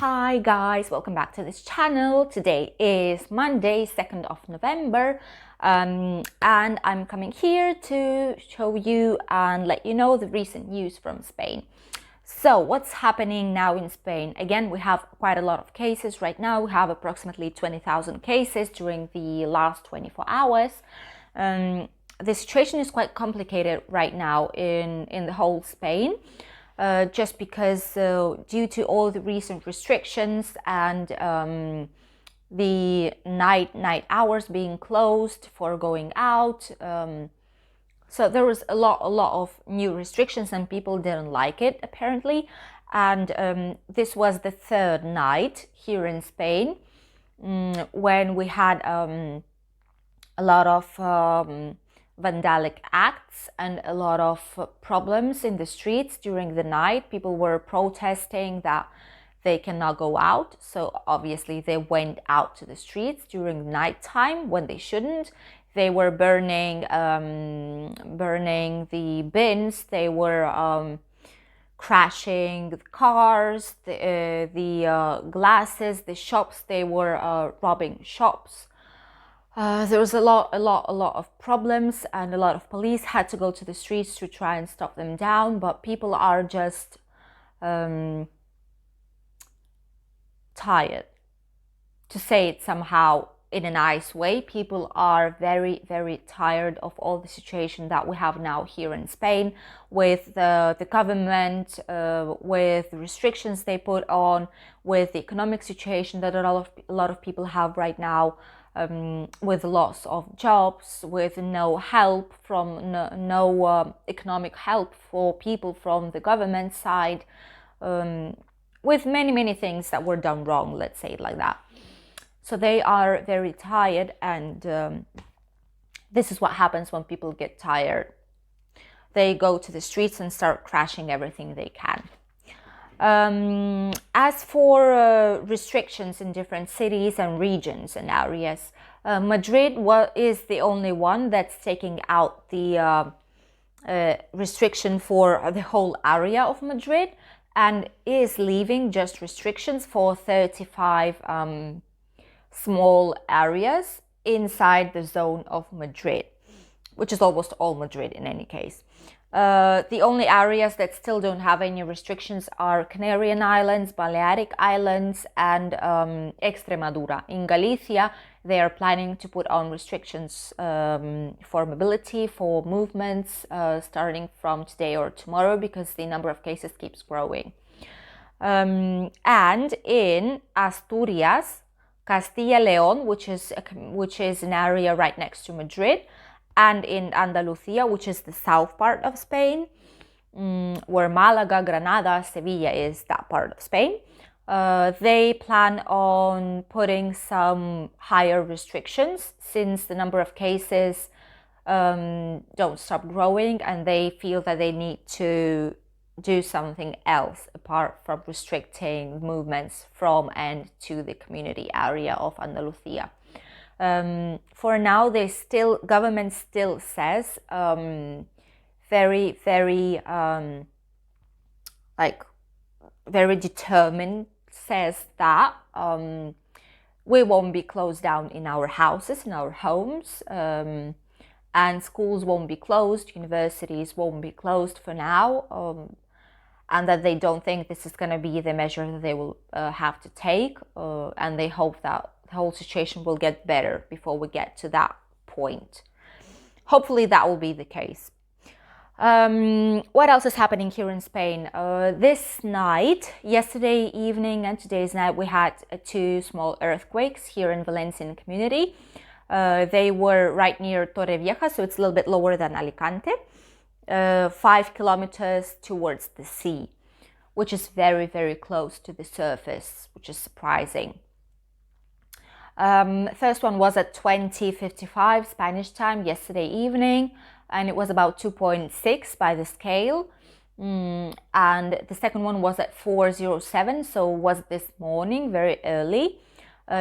Hi guys, welcome back to this channel. Today is Monday, 2nd of November, and I'm coming here to show you and let you know the recent news from Spain. So what's happening now in Spain? Again, we have quite a lot of cases right now. We have approximately 20,000 cases during the last 24 hours. The situation is quite complicated right now in the whole Spain. Just because due to all the recent restrictions and the night hours being closed for going out, so there was a lot of new restrictions and people didn't like it apparently. And this was the third night here in Spain when we had a lot of vandalic acts and a lot of problems in the streets during the night. People were protesting that they cannot go out, so obviously they went out to the streets during nighttime when they shouldn't. They were burning the bins. They were crashing the cars, the glasses, the shops. They were robbing shops. There was a lot of problems, and a lot of police had to go to the streets to try and stop them down. But people are just tired, to say it somehow in a nice way. People are very tired of all the situation that we have now here in Spain, with the government, with the restrictions they put on, with the economic situation that a lot of people have right now. With loss of jobs, with no help from no economic help for people from the government side, with many things that were done wrong, let's say it like that. So they are very tired, and this is what happens when people get tired. They go to the streets and start crashing everything they can. As for restrictions in different cities and regions and areas, Madrid is the only one that's taking out the restriction for the whole area of Madrid, and is leaving just restrictions for 35 small areas inside the zone of Madrid, which is almost all Madrid in any case. The only areas that still don't have any restrictions are Canarian Islands, Balearic Islands, and Extremadura. In Galicia, they are planning to put on restrictions for mobility, for movements, starting from today or tomorrow, because the number of cases keeps growing. And in Asturias, Castilla-León, which is an area right next to Madrid, and in Andalusia, which is the south part of Spain, where Malaga, Granada, Sevilla is that part of Spain, they plan on putting some higher restrictions, since the number of cases don't stop growing, and they feel that they need to do something else apart from restricting movements from and to the community area of Andalusia. For now, government still says very determined, says that we won't be closed down in our houses, in our homes, and schools won't be closed, universities won't be closed for now, and that they don't think this is going to be the measure that they will have to take, and they hope that the whole situation will get better before we get to that point. Hopefully that will be the case. What else is happening here in Spain? This night, yesterday evening and today's night, we had two small earthquakes here in Valencian community. They were right near Torrevieja, so it's a little bit lower than Alicante, 5 kilometers towards the sea, which is very close to the surface, which is surprising. First one was at 20:55 Spanish time yesterday evening, and it was about 2.6 by the scale. And the second one was at 4:07, so was this morning, very early.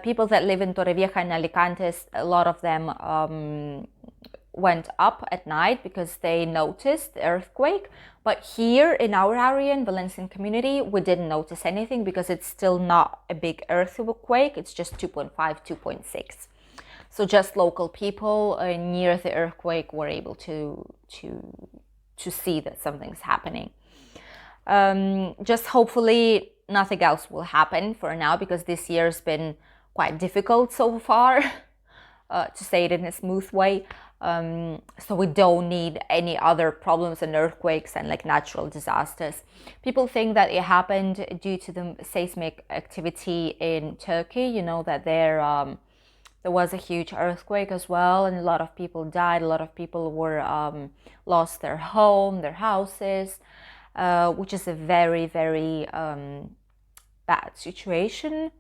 People that live in Torrevieja and Alicante, a lot of them went up at night because they noticed the earthquake. But here in our area, in Valencian community, we didn't notice anything because it's still not a big earthquake. It's just 2.5, 2.6. So just local people near the earthquake were able to see that something's happening. Just hopefully nothing else will happen for now, because this year's been quite difficult so far, to say it in a smooth way. So we don't need any other problems and earthquakes and like natural disasters. People think that it happened due to the seismic activity in Turkey. You know that there was a huge earthquake as well, and a lot of people died. A lot of people were lost their home, their houses, which is a very, very bad situation.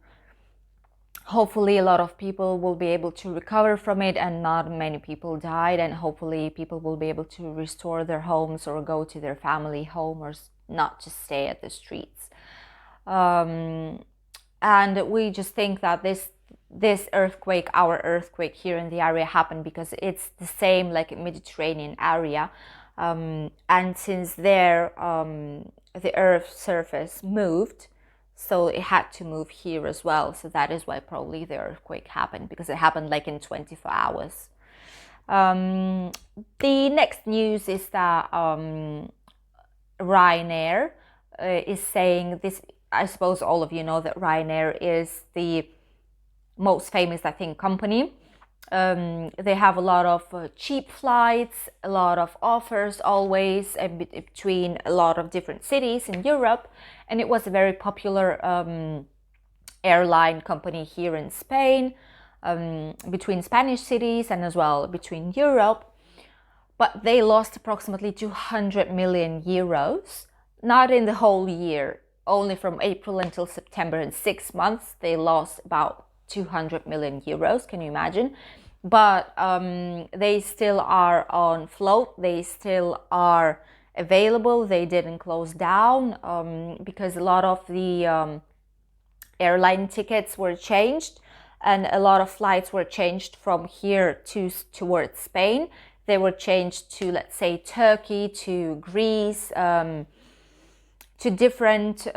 Hopefully a lot of people will be able to recover from it and not many people died, and hopefully people will be able to restore their homes or go to their family home, or not just stay at the streets. And we just think that this earthquake, our earthquake here in the area, happened because it's the same like Mediterranean area, and since there the Earth's surface moved, so it had to move here as well. So that is why probably the earthquake happened, because it happened like in 24 hours. The next news is that Ryanair is saying this. I suppose all of you know that Ryanair is the most famous, I think, company. They have a lot of cheap flights, a lot of offers always between a lot of different cities in Europe, and it was a very popular airline company here in Spain, between Spanish cities and as well between Europe. But they lost approximately 200 million euros, not in the whole year, only from April until September. In 6 months they lost about 200 million euros. Can you imagine? But they still are on float. They still are available. They didn't close down because a lot of the airline tickets were changed, and a lot of flights were changed from here towards Spain. They were changed to, let's say, Turkey, to Greece, to different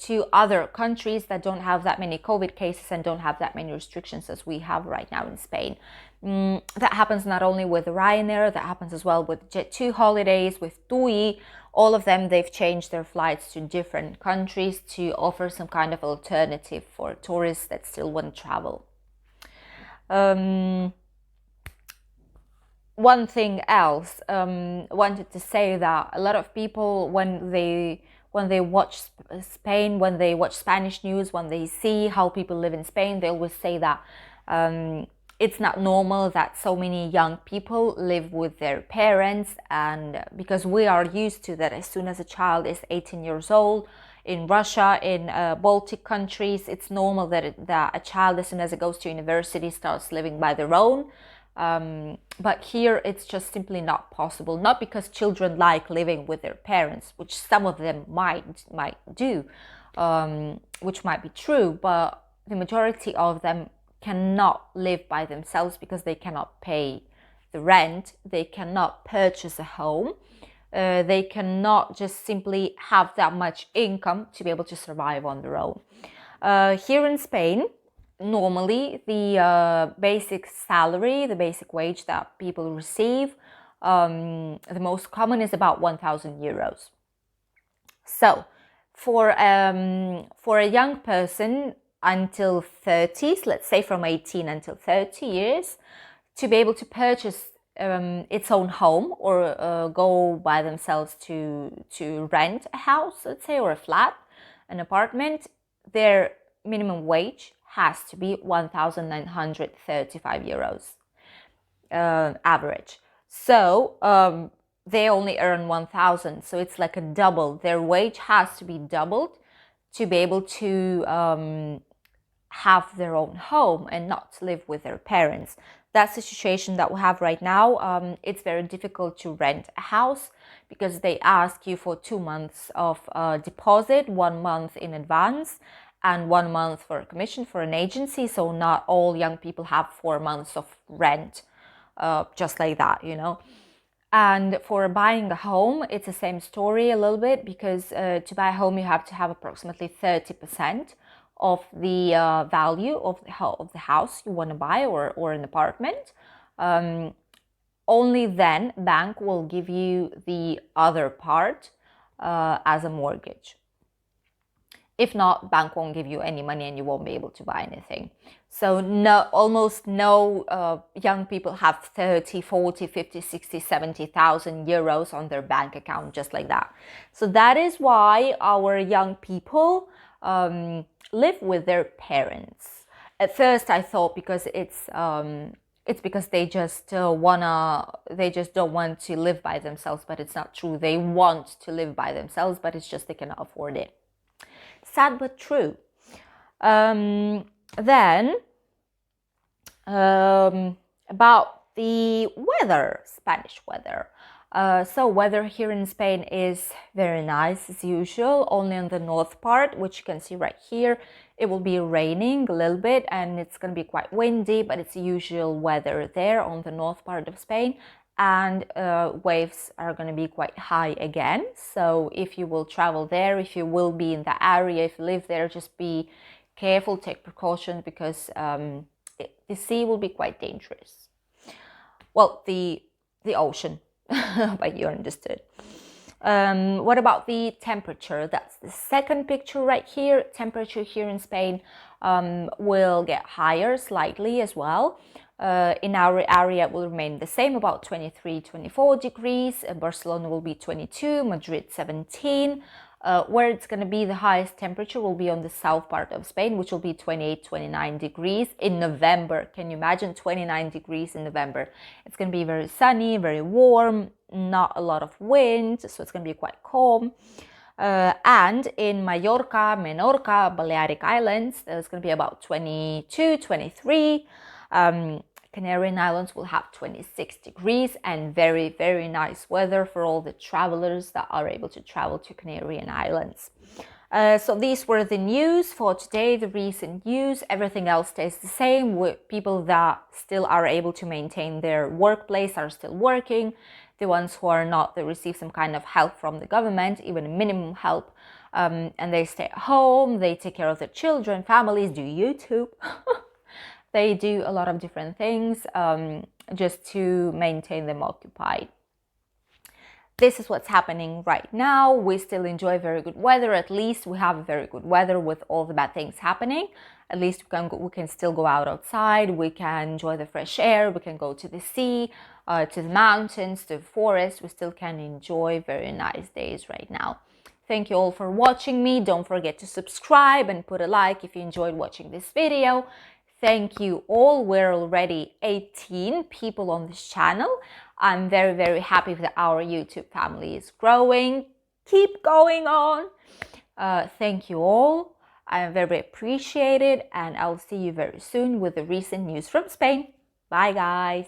to other countries that don't have that many COVID cases and don't have that many restrictions as we have right now in Spain. That happens not only with Ryanair, that happens as well with Jet2 holidays, with TUI. All of them, they've changed their flights to different countries to offer some kind of alternative for tourists that still want to travel. One thing else, wanted to say that a lot of people, when they watch Spain, when they watch Spanish news, when they see how people live in Spain, they always say that it's not normal that so many young people live with their parents, and because we are used to that as soon as a child is 18 years old. In Russia, in Baltic countries, it's normal that a child, as soon as it goes to university, starts living by their own. But here it's just simply not possible. Not because children like living with their parents, which some of them might do, which might be true, but the majority of them cannot live by themselves because they cannot pay the rent, they cannot purchase a home, they cannot just simply have that much income to be able to survive on their own. Here in Spain, normally the basic salary, the basic wage that people receive, the most common is about 1,000 euros. So for a young person until 30s, let's say from 18 until 30 years, to be able to purchase its own home or go by themselves to rent a house, let's say, or a flat, an apartment, their minimum wage has to be 1,935 euros average. So they only earn 1,000, so it's like a double. Their wage has to be doubled to be able to have their own home and not live with their parents. That's the situation that we have right now. It's very difficult to rent a house because they ask you for 2 months of deposit, 1 month in advance, and 1 month for a commission for an agency. So not all young people have 4 months of rent just like that, you know. And for buying a home, it's the same story a little bit, because to buy a home, you have to have approximately 30% of the value of the house you want to buy, or an apartment. Only then bank will give you the other part as a mortgage. If not, bank won't give you any money and you won't be able to buy anything. So no, almost no young people have 30, 40, 50, 60, 70,000 euros on their bank account just like that. So that is why our young people live with their parents. At first I thought because it's because they just they just don't want to live by themselves, but it's not true. They want to live by themselves, but it's just they cannot afford it. Sad but true. Then about the weather, Spanish weather. So weather here in Spain is very nice as usual, only on the north part, which you can see right here. It will be raining a little bit and it's going to be quite windy, but it's usual weather there on the north part of Spain. And waves are going to be quite high again. So if you will travel there, if you will be in the area, if you live there, just be careful, take precautions, because the sea will be quite dangerous. Well, the ocean, but you understood. What about the temperature? That's the second picture right here. Temperature here in Spain will get higher slightly as well. In our area it will remain the same, about 23, 24 degrees. Barcelona will be 22, Madrid 17. Where it's going to be the highest temperature will be on the south part of Spain, which will be 28, 29 degrees in November. Can you imagine 29 degrees in November? It's going to be very sunny, very warm, not a lot of wind, so it's going to be quite calm. And in Mallorca, Menorca, Balearic Islands, it's going to be about 22, 23. Canarian Islands will have 26 degrees and very, very nice weather for all the travelers that are able to travel to Canarian Islands. So these were the news for today, the recent news. Everything else stays the same. With people that still are able to maintain their workplace are still working. The ones who are not, they receive some kind of help from the government, even minimum help. And they stay at home, they take care of their children, families, do YouTube. They do a lot of different things just to maintain them occupied. This is what's happening right now. We still enjoy very good weather. At least we have very good weather with all the bad things happening. At least we can still go outside. We can enjoy the fresh air. We can go to the sea, to the mountains, to the forest. We still can enjoy very nice days right now. Thank you all for watching me. Don't forget to subscribe and put a like if you enjoyed watching this video. Thank you all. We're already 18 people on this channel. I'm very, very happy that our YouTube family is growing. Keep going on. Thank you all. I very appreciate it, and I'll see you very soon with the recent news from Spain. Bye, guys.